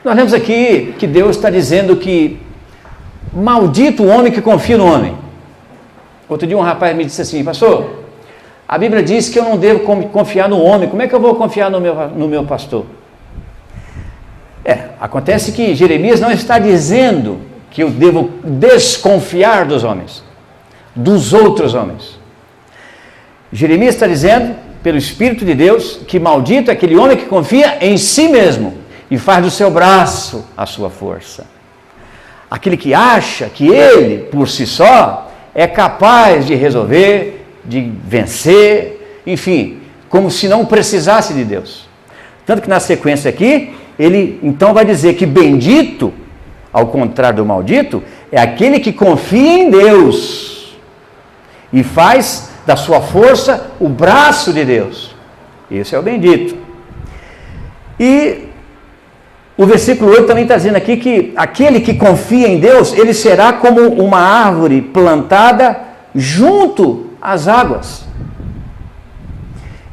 Nós lemos aqui que Deus está dizendo que maldito o homem que confia no homem. Outro dia um rapaz me disse assim: pastor, a Bíblia diz que eu não devo confiar no homem, como é que eu vou confiar no meu pastor? Acontece que Jeremias não está dizendo que eu devo desconfiar dos homens, dos outros homens. Jeremias está dizendo, pelo Espírito de Deus, que maldito é aquele homem que confia em si mesmo e faz do seu braço a sua força. Aquele que acha que ele, por si só, é capaz de resolver, de vencer, enfim, como se não precisasse de Deus. Tanto que na sequência aqui, ele então vai dizer que bendito, ao contrário do maldito, é aquele que confia em Deus e faz da sua força o braço de Deus. Esse é o bendito. E o versículo 8 também está dizendo aqui que aquele que confia em Deus, ele será como uma árvore plantada junto às águas.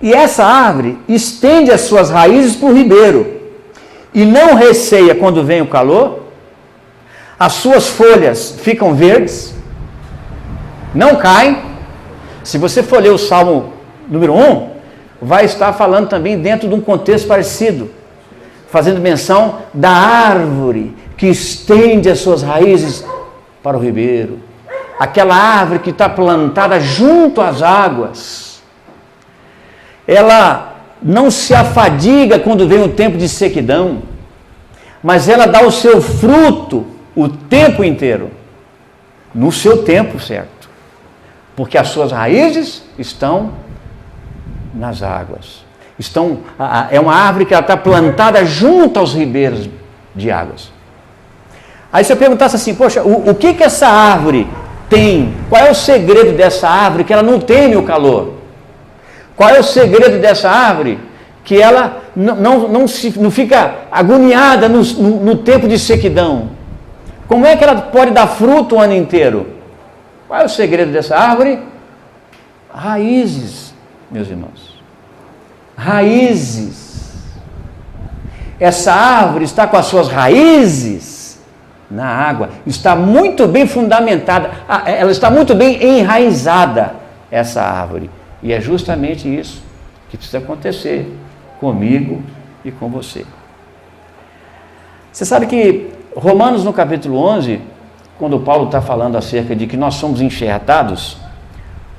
E essa árvore estende as suas raízes para o ribeiro e não receia quando vem o calor, as suas folhas ficam verdes, não caem. Se você for ler o Salmo número 1, vai estar falando também dentro de um contexto parecido, fazendo menção da árvore que estende as suas raízes para o ribeiro, aquela árvore que está plantada junto às águas. Ela não se afadiga quando vem o tempo de sequidão, mas ela dá o seu fruto o tempo inteiro, no seu tempo certo, porque as suas raízes estão nas águas. É uma árvore que ela está plantada junto aos ribeiros de águas. Aí se eu perguntasse assim, poxa, o que essa árvore tem? Qual é o segredo dessa árvore que ela não teme o calor? Qual é o segredo dessa árvore que ela não fica agoniada no tempo de sequidão? Como é que ela pode dar fruto o ano inteiro? Qual é o segredo dessa árvore? Raízes, meus irmãos. Raízes. Essa árvore está com as suas raízes na água, está muito bem fundamentada, ela está muito bem enraizada, essa árvore. E é justamente isso que precisa acontecer comigo e com você. Você sabe que Romanos, no capítulo 11, quando Paulo está falando acerca de que nós somos enxertados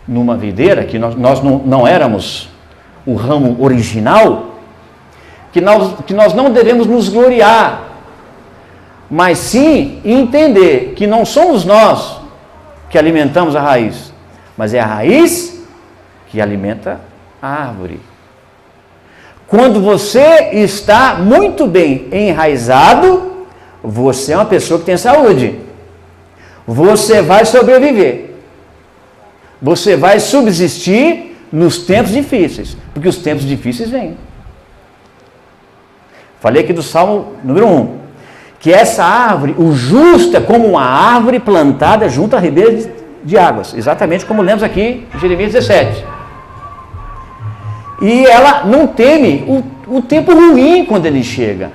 numa videira, que nós não éramos o ramo original, que nós não devemos nos gloriar, mas sim entender que não somos nós que alimentamos a raiz, mas é a raiz que alimenta a árvore. Quando você está muito bem enraizado, você é uma pessoa que tem saúde. Você vai sobreviver. Você vai subsistir nos tempos difíceis, porque os tempos difíceis vêm. Falei aqui do Salmo número 1, que essa árvore, o justo é como uma árvore plantada junto a ribeiros de águas, exatamente como lemos aqui em Jeremias 17. E ela não teme o tempo ruim quando ele chega.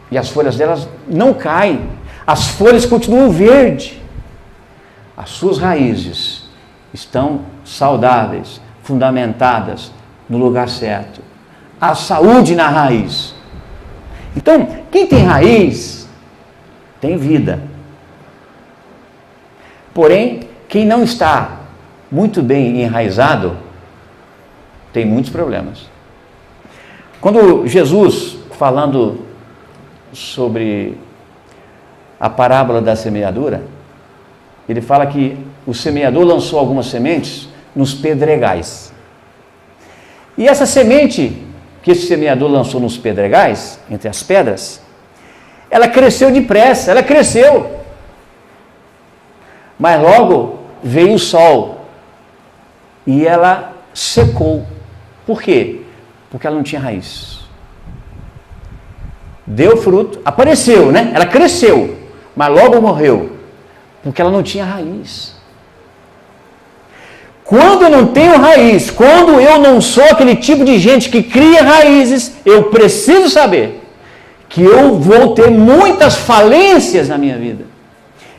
E as folhas delas não caem. As folhas continuam verdes. As suas raízes estão saudáveis, fundamentadas no lugar certo. A saúde na raiz. Então, quem tem raiz, tem vida. Porém, quem não está muito bem enraizado, tem muitos problemas. Quando Jesus, falando sobre a parábola da semeadura, ele fala que o semeador lançou algumas sementes nos pedregais. E essa semente que esse semeador lançou nos pedregais, entre as pedras, ela cresceu depressa, ela cresceu. Mas logo veio o sol e ela secou. Por quê? Porque ela não tinha raiz. Deu fruto, apareceu, né? Ela cresceu, mas logo morreu, porque ela não tinha raiz. Quando eu não tenho raiz, quando eu não sou aquele tipo de gente que cria raízes, eu preciso saber que eu vou ter muitas falências na minha vida.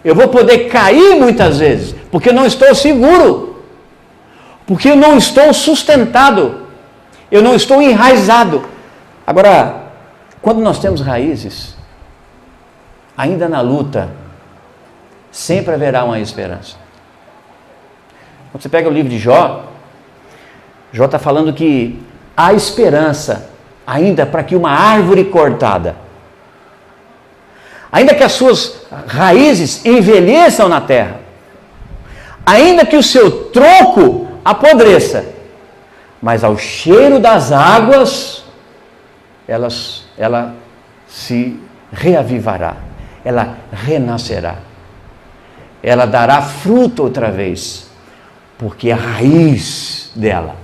Eu vou poder cair muitas vezes, porque eu não estou seguro, porque eu não estou sustentado, eu não estou enraizado. Agora, quando nós temos raízes, ainda na luta, sempre haverá uma esperança. Quando você pega o livro de Jó, Jó está falando que há esperança ainda para que uma árvore cortada, ainda que as suas raízes envelheçam na terra, ainda que o seu tronco apodreça, mas ao cheiro das águas, ela se reavivará, ela renascerá, ela dará fruto outra vez, porque a raiz dela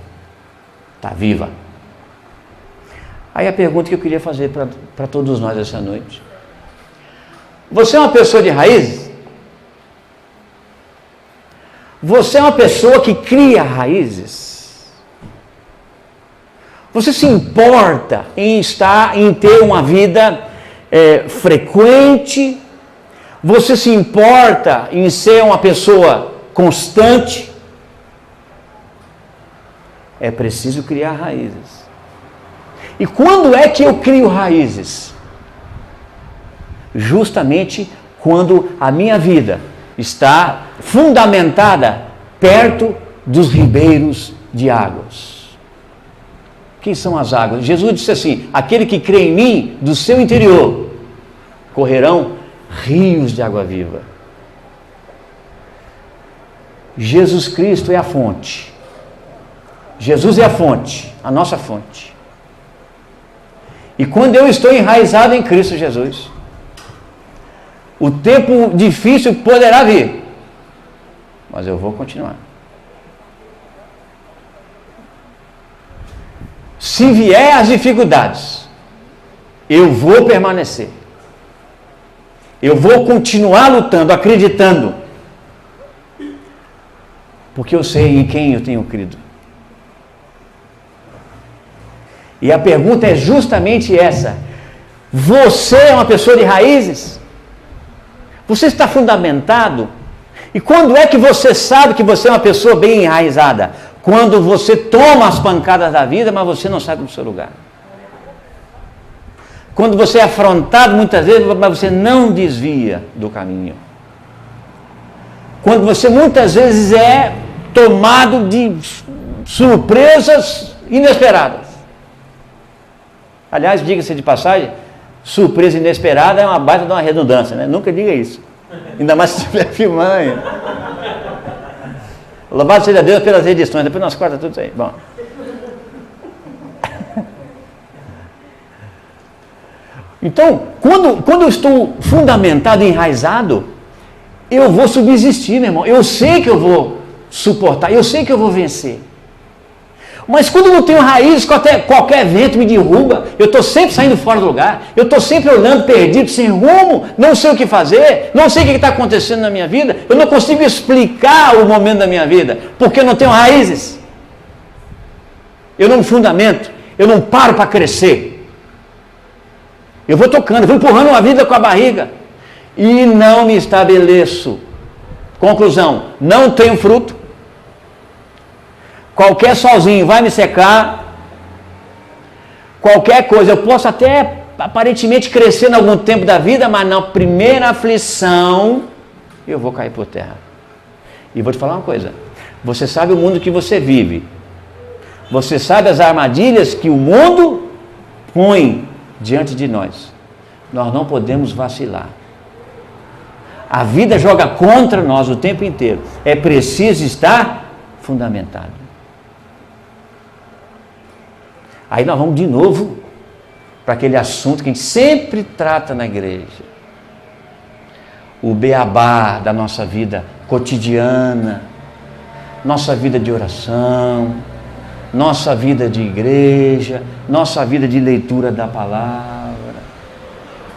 está viva. Aí a pergunta que eu queria fazer para todos nós essa noite: você é uma pessoa de raízes? Você é uma pessoa que cria raízes? Você se importa em ter uma vida frequente? Você se importa em ser uma pessoa constante? É preciso criar raízes. E quando é que eu crio raízes? Justamente quando a minha vida está fundamentada perto dos ribeiros de águas. Quem são as águas? Jesus disse assim: aquele que crê em mim, do seu interior correrão rios de água viva. Jesus Cristo é a fonte. Jesus é a fonte, a nossa fonte. E quando eu estou enraizado em Cristo Jesus, o tempo difícil poderá vir, mas eu vou continuar. Se vier as dificuldades, eu vou permanecer. Eu vou continuar lutando, acreditando, porque eu sei em quem eu tenho crido. E a pergunta é justamente essa: você é uma pessoa de raízes? Você está fundamentado? E quando é que você sabe que você é uma pessoa bem enraizada? Quando você toma as pancadas da vida, mas você não sai do seu lugar. Quando você é afrontado muitas vezes, mas você não desvia do caminho. Quando você muitas vezes é tomado de surpresas inesperadas. Aliás, diga-se de passagem, surpresa inesperada é uma baita de uma redundância, né? Nunca diga isso. Ainda mais se estiver filmando aí. Louvado seja Deus pelas edições, depois nós cortamos tudo isso aí. Bom. Então, quando eu estou fundamentado, enraizado, eu vou subsistir, meu irmão. Eu sei que eu vou suportar, eu sei que eu vou vencer. Mas quando eu não tenho raízes, qualquer vento me derruba, eu estou sempre saindo fora do lugar, eu estou sempre olhando perdido, sem rumo, não sei o que fazer, não sei o que está acontecendo na minha vida, eu não consigo explicar o momento da minha vida, porque eu não tenho raízes. Eu não me fundamento, eu não paro para crescer. Eu vou tocando, eu vou empurrando uma vida com a barriga e não me estabeleço. Conclusão: não tenho fruto. Qualquer solzinho vai me secar. Qualquer coisa, eu posso até aparentemente crescer em algum tempo da vida, mas na primeira aflição eu vou cair por terra. E vou te falar uma coisa: você sabe o mundo que você vive, você sabe as armadilhas que o mundo põe diante de nós. Nós não podemos vacilar. A vida joga contra nós o tempo inteiro. É preciso estar fundamentado. Aí nós vamos de novo para aquele assunto que a gente sempre trata na igreja. O beabá da nossa vida cotidiana, nossa vida de oração, nossa vida de igreja, nossa vida de leitura da palavra,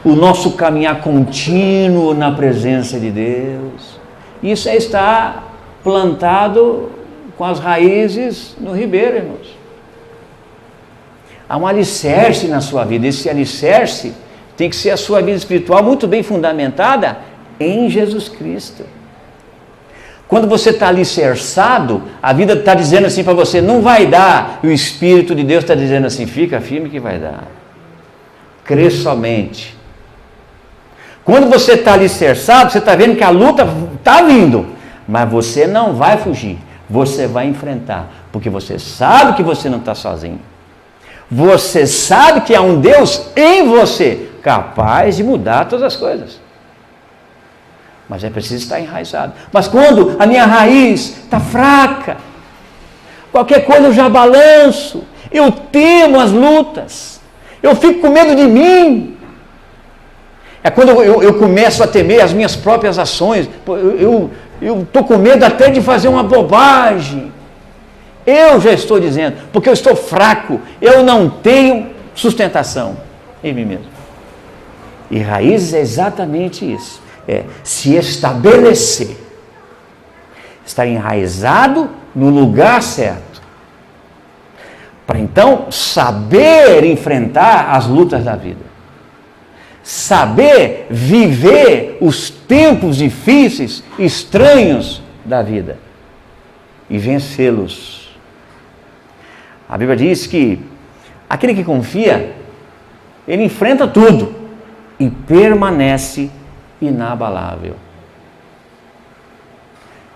o nosso caminhar contínuo na presença de Deus. Isso é estar plantado com as raízes no ribeiro, irmãos. Há um alicerce na sua vida. Esse alicerce tem que ser a sua vida espiritual muito bem fundamentada em Jesus Cristo. Quando você está alicerçado, a vida está dizendo assim para você, não vai dar. E o Espírito de Deus está dizendo assim, fica firme que vai dar. Crê somente. Quando você está alicerçado, você está vendo que a luta está vindo. Mas você não vai fugir. Você vai enfrentar. Porque você sabe que você não está sozinho. Você sabe que há um Deus em você, capaz de mudar todas as coisas. Mas é preciso estar enraizado. Mas quando a minha raiz está fraca, qualquer coisa eu já balanço, eu temo as lutas, eu fico com medo de mim. É quando eu começo a temer as minhas próprias ações, eu estou com medo até de fazer uma bobagem. Eu já estou dizendo, porque eu estou fraco, eu não tenho sustentação em mim mesmo. E raízes é exatamente isso. É se estabelecer, estar enraizado no lugar certo, para então saber enfrentar as lutas da vida, saber viver os tempos difíceis, estranhos da vida e vencê-los. A Bíblia diz que aquele que confia, ele enfrenta tudo e permanece inabalável.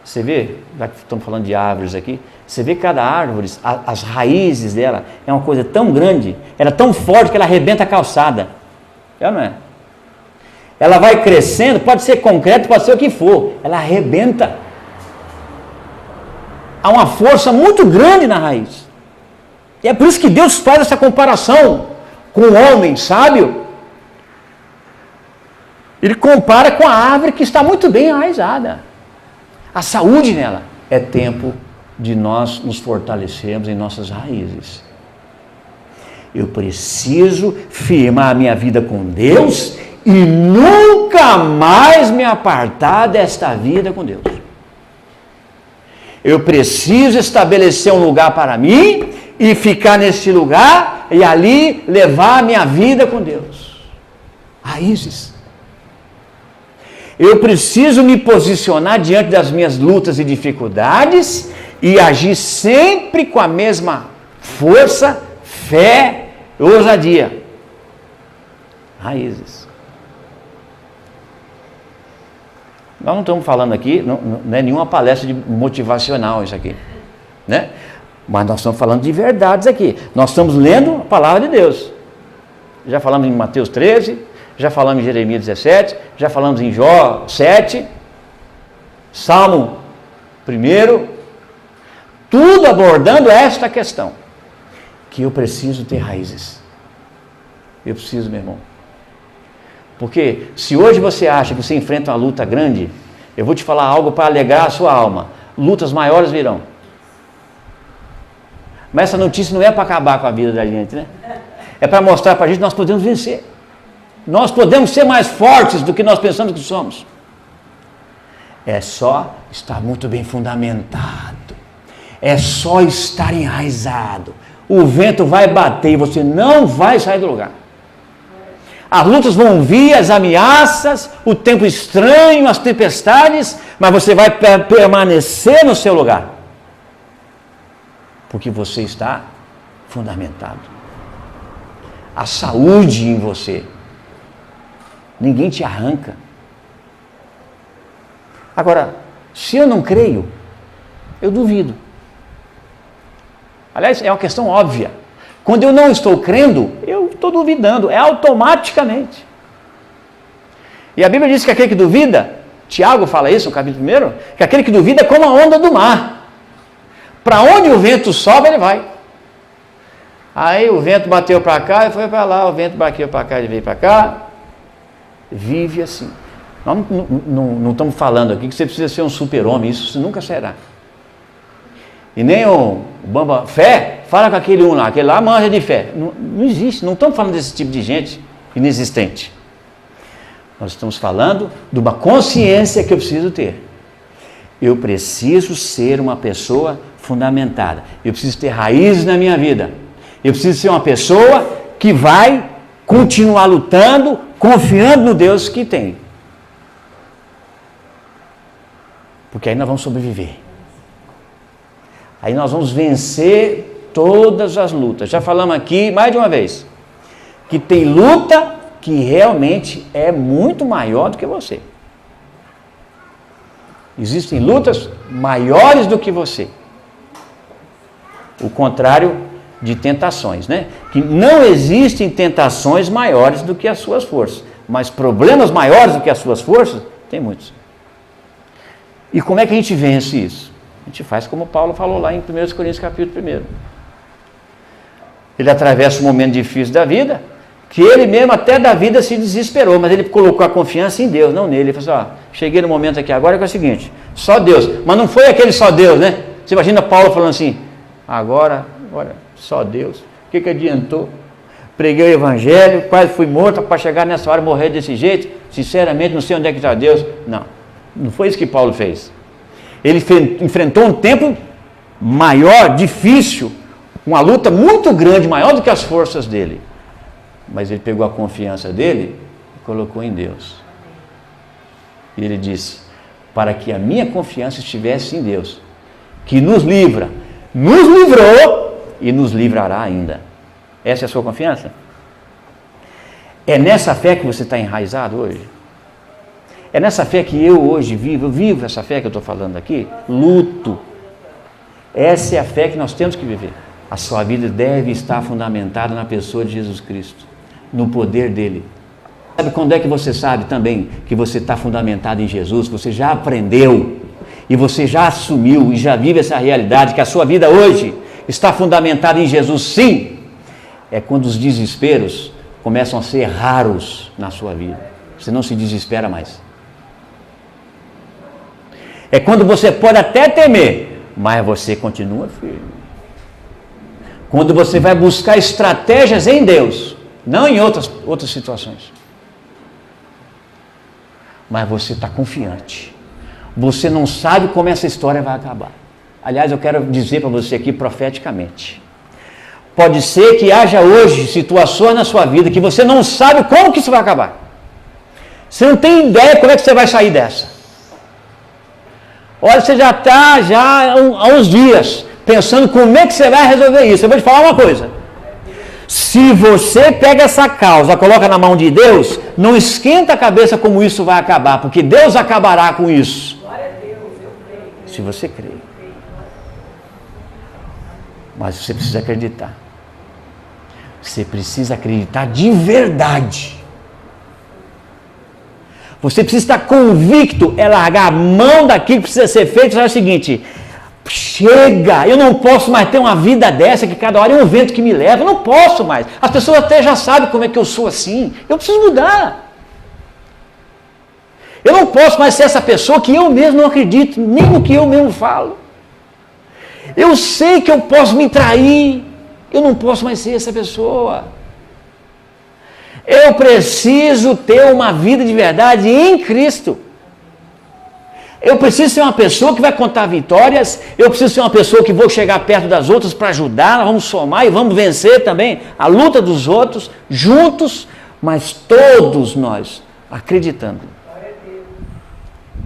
Você vê, já que estamos falando de árvores aqui, você vê que cada árvore, as raízes dela é uma coisa tão grande, ela é tão forte que ela arrebenta a calçada. É ou não é? Ela vai crescendo, pode ser concreto, pode ser o que for, ela arrebenta. Há uma força muito grande na raiz. E é por isso que Deus faz essa comparação com o homem sábio. Ele compara com a árvore que está muito bem enraizada. A saúde nela. É tempo de nós nos fortalecermos em nossas raízes. Eu preciso firmar a minha vida com Deus e nunca mais me apartar desta vida com Deus. Eu preciso estabelecer um lugar para mim e ficar nesse lugar e ali levar a minha vida com Deus. Raízes. Eu preciso me posicionar diante das minhas lutas e dificuldades e agir sempre com a mesma força, fé e ousadia. Raízes. Nós não estamos falando aqui, não é nenhuma palestra motivacional isso aqui, né? Mas nós estamos falando de verdades aqui. Nós estamos lendo a palavra de Deus. Já falamos em Mateus 13, já falamos em Jeremias 17, já falamos em Jó 7, Salmo 1, tudo abordando esta questão, que eu preciso ter raízes. Eu preciso, meu irmão. Porque se hoje você acha que você enfrenta uma luta grande, eu vou te falar algo para alegrar a sua alma. Lutas maiores virão. Mas essa notícia não é para acabar com a vida da gente, né? É para mostrar para a gente que nós podemos vencer. Nós podemos ser mais fortes do que nós pensamos que somos. É só estar muito bem fundamentado. É só estar enraizado. O vento vai bater e você não vai sair do lugar. As lutas vão vir, as ameaças, o tempo estranho, as tempestades, mas você vai permanecer no seu lugar. Porque você está fundamentado. A saúde em você. Ninguém te arranca. Agora, se eu não creio, eu duvido. Aliás, é uma questão óbvia. Quando eu não estou crendo, eu estou duvidando, é automaticamente. E a Bíblia diz que aquele que duvida, Tiago fala isso no capítulo 1, que aquele que duvida é como a onda do mar. Para onde o vento sobe, ele vai. Aí o vento bateu para cá e foi para lá, o vento bateu para cá e veio para cá. Vive assim. Nós não estamos falando aqui que você precisa ser um super-homem, isso nunca será. E nem o Bamba, fé, fala com aquele lá, aquele lá manja de fé. Não existe, não estamos falando desse tipo de gente inexistente. Nós estamos falando de uma consciência que eu preciso ter. Eu preciso ser uma pessoa fundamentada. Eu preciso ter raízes na minha vida. Eu preciso ser uma pessoa que vai continuar lutando confiando no Deus que tem. Porque aí nós vamos sobreviver. Aí nós vamos vencer todas as lutas. Já falamos aqui mais de uma vez que tem luta que realmente é muito maior do que você. Existem lutas maiores do que você. O contrário de tentações, né? Que não existem tentações maiores do que as suas forças. Mas problemas maiores do que as suas forças, tem muitos. E como é que a gente vence isso? A gente faz como Paulo falou lá em 1 Coríntios capítulo 1. Ele atravessa um momento difícil da vida, que ele mesmo até da vida se desesperou, mas ele colocou a confiança em Deus, não nele. Ele falou assim, cheguei no momento aqui agora que é o seguinte, só Deus. Mas não foi aquele só Deus, né? Você imagina Paulo falando assim, agora só Deus. O que adiantou? Preguei o evangelho, quase fui morto para chegar nessa hora e morrer desse jeito. Sinceramente, não sei onde é que está Deus. Não foi isso que Paulo fez. Ele enfrentou um tempo maior, difícil, uma luta muito grande, maior do que as forças dele. Mas ele pegou a confiança dele e colocou em Deus. E ele disse, para que a minha confiança estivesse em Deus, que nos livra, nos livrou e nos livrará ainda. Essa é a sua confiança? É nessa fé que você está enraizado hoje? É nessa fé que eu hoje vivo? Eu vivo essa fé que eu estou falando aqui? Luto. Essa é a fé que nós temos que viver. A sua vida deve estar fundamentada na pessoa de Jesus Cristo, no poder dele. Sabe quando é que você sabe também que você está fundamentado em Jesus? Você já aprendeu e você já assumiu e já vive essa realidade que a sua vida hoje está fundamentada em Jesus, sim. É quando os desesperos começam a ser raros na sua vida. Você não se desespera mais. É quando você pode até temer, mas você continua firme. Quando você vai buscar estratégias em Deus, não em outras situações. Mas você está confiante. Você não sabe como essa história vai acabar. Aliás, eu quero dizer para você aqui profeticamente. Pode ser que haja hoje situações na sua vida que você não sabe como que isso vai acabar. Você não tem ideia como é que você vai sair dessa. Olha, você já está há uns dias pensando como é que você vai resolver isso. Eu vou te falar uma coisa. Se você pega essa causa, coloca na mão de Deus, não esquenta a cabeça como isso vai acabar, porque Deus acabará com isso. Se você crê. Mas você precisa acreditar. Você precisa acreditar de verdade. Você precisa estar convicto, é largar a mão daquilo que precisa ser feito. É o seguinte, chega, eu não posso mais ter uma vida dessa, que cada hora é um vento que me leva, eu não posso mais. As pessoas até já sabem como é que eu sou assim, eu preciso mudar. Eu não posso mais ser essa pessoa que eu mesmo não acredito, nem no que eu mesmo falo. Eu sei que eu posso me trair, eu não posso mais ser essa pessoa. Eu preciso ter uma vida de verdade em Cristo. Eu preciso ser uma pessoa que vai contar vitórias. Eu preciso ser uma pessoa que vou chegar perto das outras para ajudar. Nós vamos somar e vamos vencer também a luta dos outros, juntos, mas todos nós acreditando,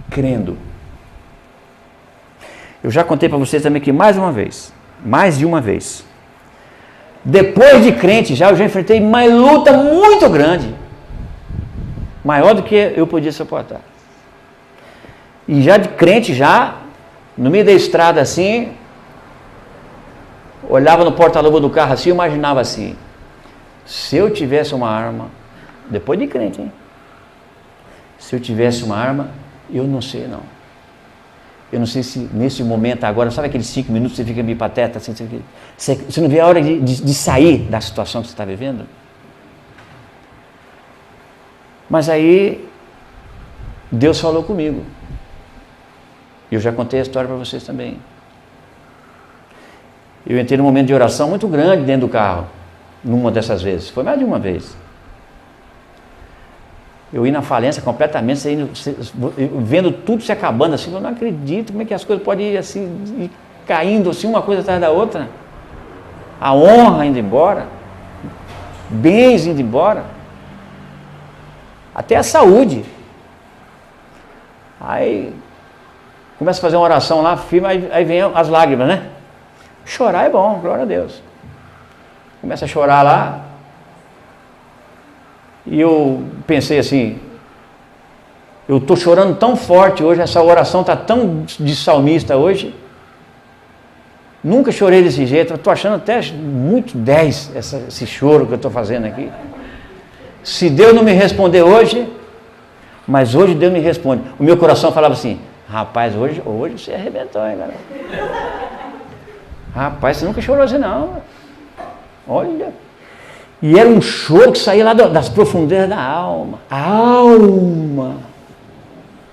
crendo. Eu já contei para vocês também que mais de uma vez, depois de crente eu já enfrentei uma luta muito grande, maior do que eu podia suportar. E já de crente, no meio da estrada assim, olhava no porta-luva do carro assim, eu imaginava assim, se eu tivesse uma arma, depois de crente, hein? Se eu tivesse uma arma, eu não sei não. Eu não sei se nesse momento agora, sabe aqueles 5 minutos que você fica meio pateta, assim, você não vê a hora de sair da situação que você está vivendo? Mas aí, Deus falou comigo. E eu já contei a história para vocês também. Eu entrei num momento de oração muito grande dentro do carro, numa dessas vezes, foi mais de uma vez. Eu ia na falência completamente, vendo tudo se acabando assim, eu não acredito como é que as coisas podem ir assim, ir caindo assim, uma coisa atrás da outra. A honra indo embora, bens indo embora. até a saúde. Aí começa a fazer uma oração lá, firma, aí vem as lágrimas, né? Chorar é bom, glória a Deus. Começa a chorar lá. E eu pensei assim, eu estou chorando tão forte hoje, essa oração está tão de salmista hoje. Nunca chorei desse jeito, estou achando até muito 10 esse choro que eu estou fazendo aqui. Se Deus não me responder hoje, mas hoje Deus me responde. O meu coração falava assim, rapaz, hoje você arrebentou, hein, galera? Rapaz, você nunca chorou assim não. Olha. E era um choro que saía lá das profundezas da alma. A alma.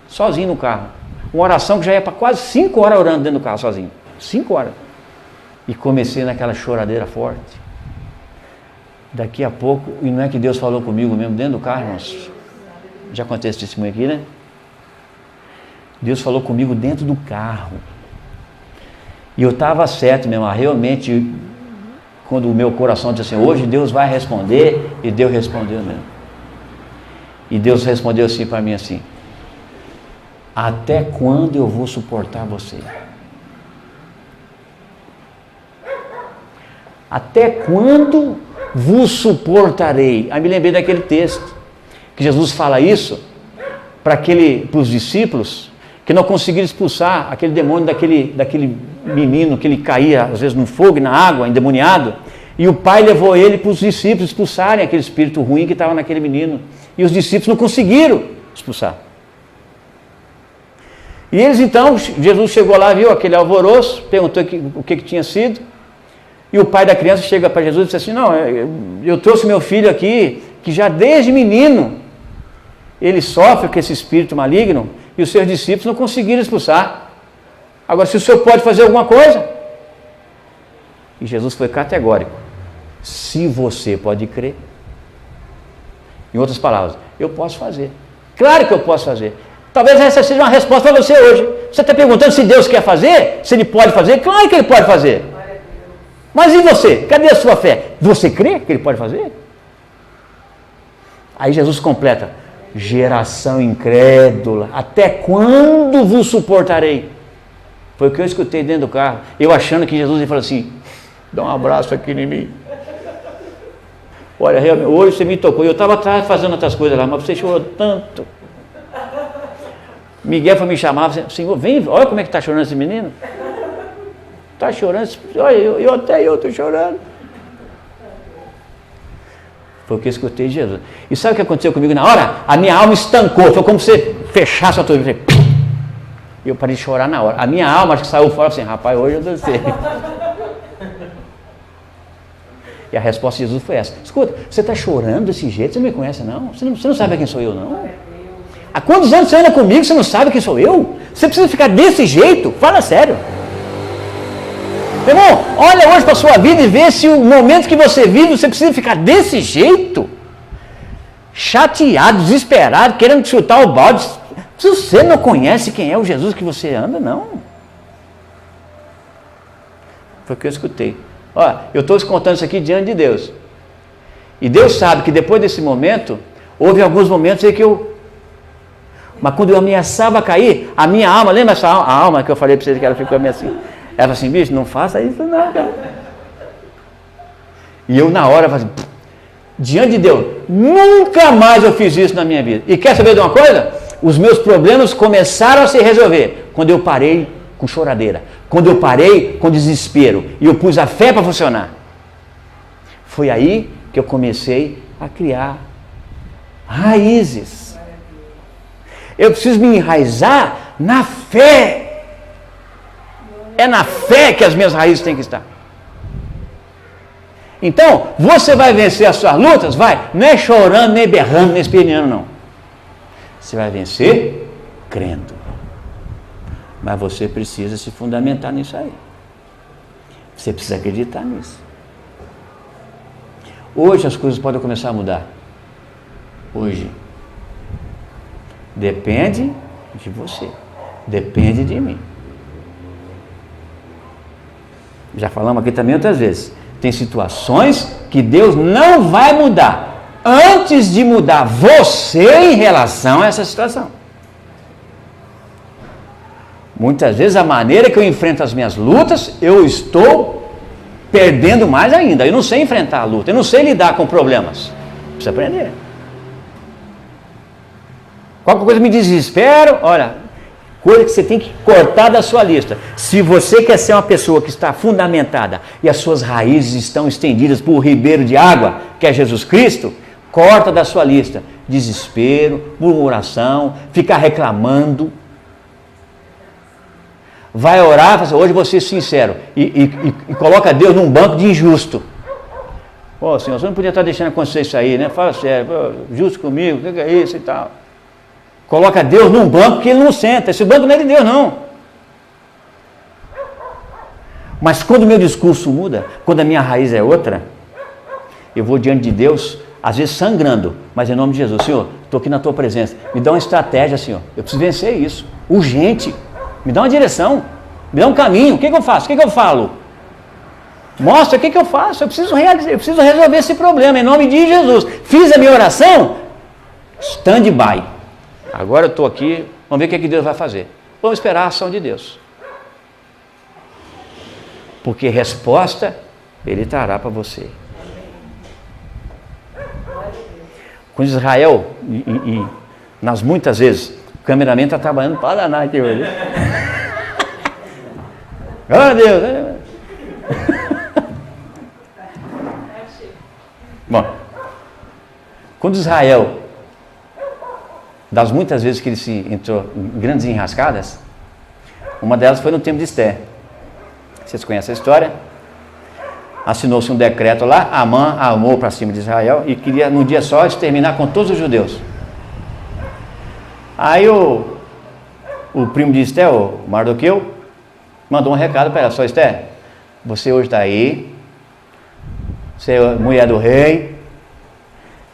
Sozinho no carro. Uma oração que já ia para quase 5 horas orando dentro do carro sozinho. 5 horas. E comecei naquela choradeira forte. Daqui a pouco, e não é que Deus falou comigo mesmo dentro do carro, irmãos? Já contei esse testemunho aqui, né? Deus falou comigo dentro do carro. E eu estava certo mesmo, realmente, quando o meu coração disse assim, hoje Deus vai responder, e Deus respondeu mesmo. E Deus respondeu assim para mim assim, até quando eu vou suportar você? Até quando vos suportarei? Aí me lembrei daquele texto, que Jesus fala isso para os discípulos, que não conseguiram expulsar aquele demônio daquele menino, que ele caía às vezes no fogo e na água, endemoniado, e o pai levou ele para os discípulos expulsarem aquele espírito ruim que estava naquele menino, e os discípulos não conseguiram expulsar. E eles então, Jesus chegou lá, viu aquele alvoroço, perguntou o que tinha sido, e o pai da criança chega para Jesus e diz assim, não, eu trouxe meu filho aqui, que já desde menino, ele sofre com esse espírito maligno, e os seus discípulos não conseguiram expulsar. Agora, se o senhor pode fazer alguma coisa? E Jesus foi categórico. Se você pode crer. Em outras palavras, eu posso fazer. Claro que eu posso fazer. Talvez essa seja uma resposta para você hoje. Você está perguntando se Deus quer fazer? Se Ele pode fazer? Claro que Ele pode fazer. Mas e você? Cadê a sua fé? Você crê que Ele pode fazer? Aí Jesus completa. Geração incrédula, até quando vos suportarei? Foi o que eu escutei dentro do carro. Eu achando que Jesus ia falar assim, dá um abraço aqui em mim. Olha, realmente, hoje você me tocou. Eu estava atrás fazendo outras coisas lá, mas você chorou tanto. Miguel foi me chamar, Senhor, vem, olha como é que está chorando esse menino. Está chorando, olha, eu estou chorando. Foi o que eu escutei de Jesus. E sabe o que aconteceu comigo na hora? A minha alma estancou. Foi como se você fechasse a tua vida. E eu parei de chorar na hora. A minha alma acho que saiu fora assim, rapaz, hoje eu dancei. E a resposta de Jesus foi essa. Escuta, você está chorando desse jeito? Você não me conhece não? Você não sabe quem sou eu não? Há quantos anos você anda comigo? Você não sabe quem sou eu? Você precisa ficar desse jeito? Fala sério. Meu irmão, olha hoje para a sua vida e vê se o momento que você vive, você precisa ficar desse jeito, chateado, desesperado, querendo chutar o balde. Se você não conhece quem é o Jesus que você anda, não. Foi o que eu escutei. Olha, eu estou contando isso aqui diante de Deus. E Deus sabe que depois desse momento, houve alguns momentos em que mas quando eu ameaçava cair, a minha alma, lembra essa alma, a alma que eu falei para vocês que ela ficou meio assim? Ela falou assim, bicho, não faça isso não, cara. E eu na hora falei assim, diante de Deus, nunca mais eu fiz isso na minha vida. E quer saber de uma coisa? Os meus problemas começaram a se resolver quando eu parei com choradeira, quando eu parei com desespero e eu pus a fé para funcionar. Foi aí que eu comecei a criar raízes. Eu preciso me enraizar na fé. É na fé que as minhas raízes têm que estar. Então, você vai vencer as suas lutas? Vai. Não é chorando, nem berrando, nem esperneando, não. Você vai vencer crendo. Mas você precisa se fundamentar nisso aí. Você precisa acreditar nisso. Hoje as coisas podem começar a mudar. Hoje. Depende de você. Depende de mim. Já falamos aqui também outras vezes. Tem situações que Deus não vai mudar. antes de mudar você em relação a essa situação. Muitas vezes a maneira que eu enfrento as minhas lutas, eu estou perdendo mais ainda. Eu não sei enfrentar a luta, eu não sei lidar com problemas. Precisa aprender. Qualquer coisa me desespero, olha, coisa que você tem que cortar da sua lista. Se você quer ser uma pessoa que está fundamentada e as suas raízes estão estendidas por um ribeiro de água, que é Jesus Cristo, corta da sua lista desespero, murmuração, ficar reclamando. Vai orar, hoje vou ser sincero, e coloca Deus num banco de injusto. Ô Senhor, você não podia estar deixando acontecer isso aí, né? Fala sério, justo comigo, o que é isso e tal. Coloca Deus num banco que ele não senta. Esse banco não é de Deus, não. Mas quando o meu discurso muda, quando a minha raiz é outra, eu vou diante de Deus, às vezes sangrando, mas em nome de Jesus. Senhor, estou aqui na tua presença. Me dá uma estratégia, Senhor. Eu preciso vencer isso. Urgente. Me dá uma direção. Me dá um caminho. O que eu faço? O que eu falo? Mostra o que eu faço. Eu preciso resolver esse problema em nome de Jesus. Fiz a minha oração. Stand by. Agora eu estou aqui, vamos ver o que Deus vai fazer. Vamos esperar a ação de Deus. Porque resposta, Ele trará para você. Com Israel, e nas muitas vezes, o cameraman está trabalhando para danar aqui hoje. Glória a Deus. Bom, quando Israel, das muitas vezes que ele se entrou em grandes enrascadas, uma delas foi no tempo de Esther. Vocês conhecem a história? Assinou-se um decreto lá, Amã armou para cima de Israel e queria num dia só exterminar com todos os judeus. Aí o primo de Esther, o Mardoqueu, mandou um recado para ela: só Esther, você hoje está aí, você é mulher do rei,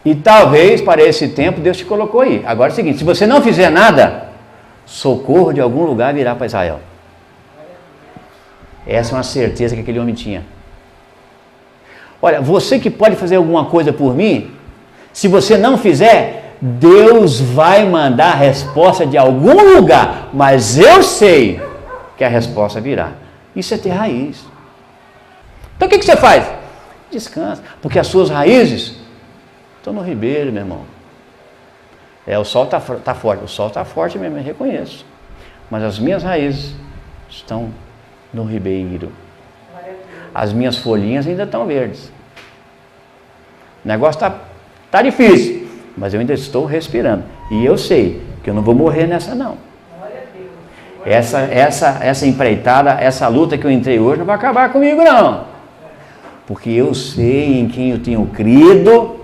e talvez para esse tempo Deus te colocou aí. Agora é o seguinte, se você não fizer nada, socorro de algum lugar virá para Israel. Essa é uma certeza que aquele homem tinha. Olha, você que pode fazer alguma coisa por mim, se você não fizer, Deus vai mandar a resposta de algum lugar, mas eu sei que a resposta virá. Isso é ter raiz. Então o que você faz? Descansa, porque as suas raízes estão no ribeiro, meu irmão. O sol está forte, o sol está forte mesmo, eu reconheço. Mas as minhas raízes estão no ribeiro. As minhas folhinhas ainda estão verdes. O negócio está difícil, mas eu ainda estou respirando. E eu sei que eu não vou morrer nessa não. Essa empreitada, essa luta que eu entrei hoje não vai acabar comigo não. Porque eu sei em quem eu tenho crido,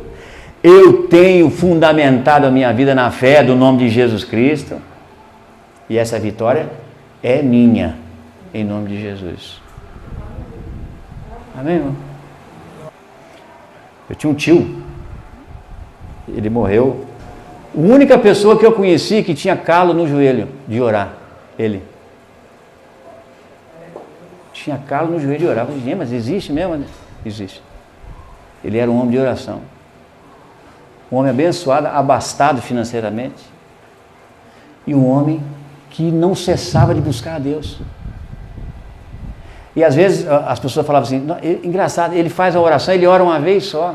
eu tenho fundamentado a minha vida na fé do nome de Jesus Cristo. E essa vitória é minha, em nome de Jesus. Amém, irmão? Eu tinha um tio, ele morreu. A única pessoa que eu conheci que tinha calo no joelho de orar, ele. Tinha calo no joelho de orar. Eu falei, mas existe mesmo? Existe. Ele era um homem de oração. Um homem abençoado, abastado financeiramente. E um homem que não cessava de buscar a Deus. E às vezes as pessoas falavam assim, engraçado, ele faz a oração, ele ora uma vez só.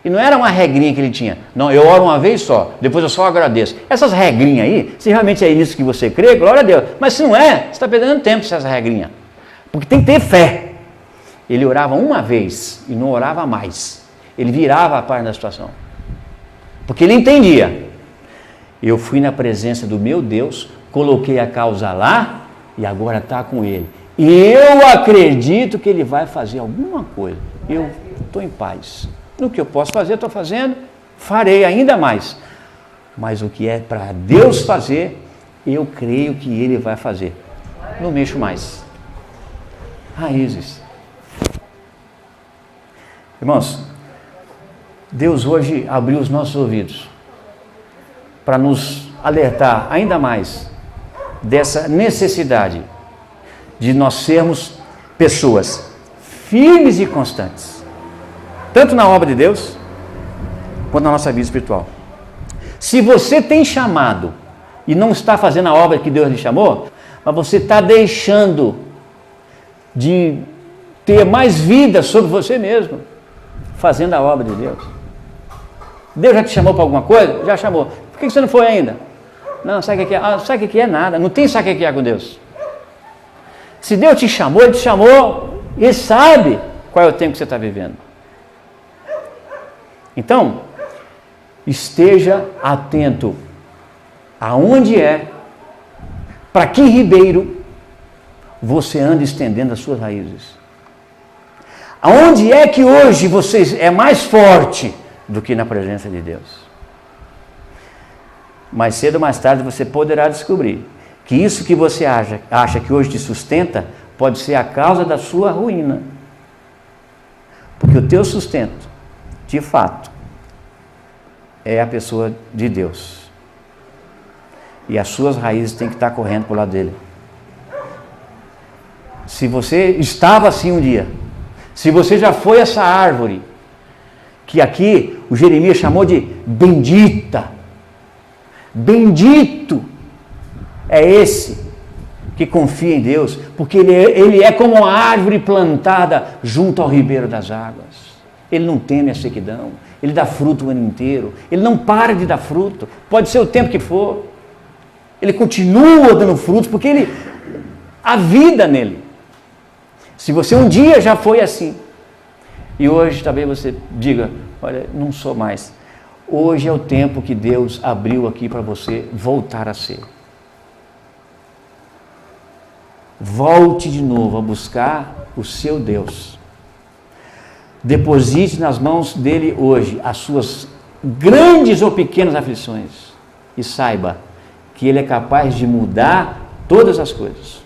E não era uma regrinha que ele tinha. Não, eu oro uma vez só, depois eu só agradeço. Essas regrinhas aí, se realmente é nisso que você crê, glória a Deus. Mas se não é, você está perdendo tempo com essa regrinha. Porque tem que ter fé. Ele orava uma vez e não orava mais. Ele virava a parte da situação. Porque ele entendia. Eu fui na presença do meu Deus, coloquei a causa lá e agora está com ele. E eu acredito que ele vai fazer alguma coisa. Eu estou em paz. No que eu posso fazer, estou fazendo, farei ainda mais. Mas o que é para Deus fazer, eu creio que ele vai fazer. Não mexo mais. Raízes. Irmãos, Deus hoje abriu os nossos ouvidos para nos alertar ainda mais dessa necessidade de nós sermos pessoas firmes e constantes, tanto na obra de Deus, quanto na nossa vida espiritual. Se você tem chamado e não está fazendo a obra que Deus lhe chamou, mas você está deixando de ter mais vida sobre você mesmo, fazendo a obra de Deus. Deus já te chamou para alguma coisa? Já chamou. Por que você não foi ainda? Não, sabe o que é? Sabe o que é nada. Não tem sabe o que é com Deus. Se Deus te chamou, Ele te chamou, Ele sabe qual é o tempo que você está vivendo. Então, esteja atento aonde para que ribeiro você anda estendendo as suas raízes. Aonde é que hoje você é mais forte do que na presença de Deus? Mais cedo ou mais tarde você poderá descobrir que isso que você acha que hoje te sustenta pode ser a causa da sua ruína. Porque o teu sustento, de fato, é a pessoa de Deus. E as suas raízes têm que estar correndo para o lado dele. Se você estava assim um dia, se você já foi essa árvore, que aqui o Jeremias chamou de bendita, bendito é esse que confia em Deus, porque ele é como uma árvore plantada junto ao ribeiro das águas. Ele não teme a sequidão, ele dá fruto o ano inteiro, ele não para de dar fruto, pode ser o tempo que for, ele continua dando frutos, porque há vida nele. Se você um dia já foi assim, e hoje talvez você diga, olha, não sou mais. Hoje é o tempo que Deus abriu aqui para você voltar a ser. Volte de novo a buscar o seu Deus. Deposite nas mãos dele hoje as suas grandes ou pequenas aflições. E saiba que ele é capaz de mudar todas as coisas.